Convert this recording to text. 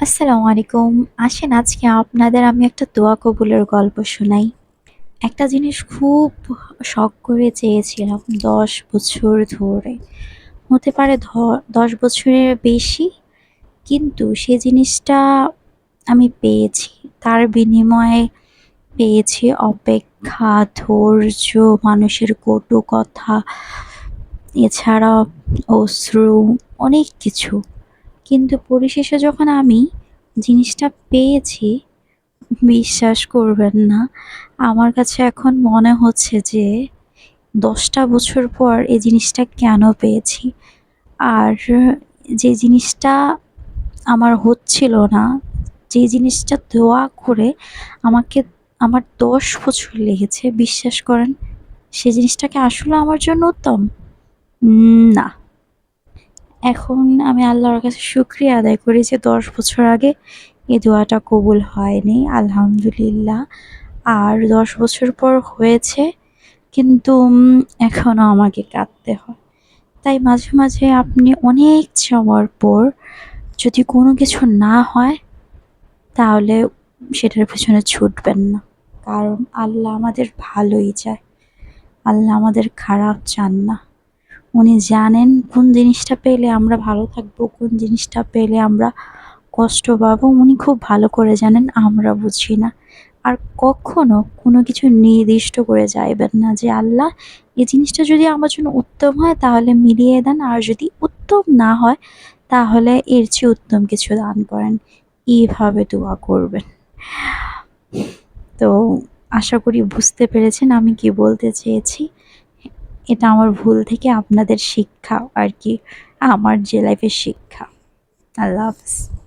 আসসালামু আলাইকুম। আসেন আজকে আপনাদের আমি একটা দোয়া কবুলের গল্প শোনাই। একটা জিনিস খুব শখ করে চেয়েছিলাম ১০ বছর ধরে। হতে পারে ১০ বছরের বেশি, কিন্তু সে জিনিসটা আমি পেয়েছি। তার বিনিময়ে পেয়েছি অপেক্ষা, ধৈর্য, মানুষের কটু কথা, এছাড়া অশ্রু, অনেক কিছু। কিন্তু পরিশেষে যখন আমি জিনিসটা পেয়েছি, বিশ্বাস করবেন না, আমার কাছে এখন মনে হচ্ছে যে ১০টা বছর পর এই জিনিসটা কেন পেয়েছি। আর যে জিনিসটা আমার হচ্ছিল না, যে জিনিসটা দোয়া করে আমাকে আমার ১০ বছর লেগেছে, বিশ্বাস করেন সে জিনিসটা কি আসলে আমার জন্য উত্তম? না। এখন আমি আল্লাহর কাছে শুকরিয়া আদায় করি যে ১০ বছর আগে এই দোয়াটা কবুল হয়নি, আলহামদুলিল্লাহ। আর ১০ বছর পর হয়েছে, কিন্তু এখনও আমাকে কাঁদতে হয়। তাই মাঝে, মাঝে আপনি অনেক চাওয়ার পর যদি কোনো কিছু না হয়, তাহলে সেটার পেছনে ছুটবেন না। কারণ আল্লাহ আমাদের ভালোই চায়। আল্লাহ আমাদের খারাপ চান না। উনি জানেন কোন জিনিসটা পেলে আমরা ভালো থাকবো, কোন জিনিসটা পেলে আমরা কষ্ট পাবো। উনি খুব ভালো করে জানেন, আমরা বুঝি না। আর কখনো কোনো কিছু নির্দিষ্ট করে চাইবেন না যে, "আল্লাহ, এই জিনিসটা যদি আমার জন্য উত্তম হয় তাহলে মিলিয়ে দেন। আর যদি উত্তম না হয় তাহলে এর চেয়ে উত্তম কিছু দান করেন।" এভাবে দোয়া করবেন। তো আশা করি বুঝতে পেরেছেন আমি কি বলতে চেয়েছি। এটা আমার ভুল থেকে আপনাদের শিক্ষা আরকি, আমার যে লাইফের শিক্ষা। আল্লাহ হাফেজ।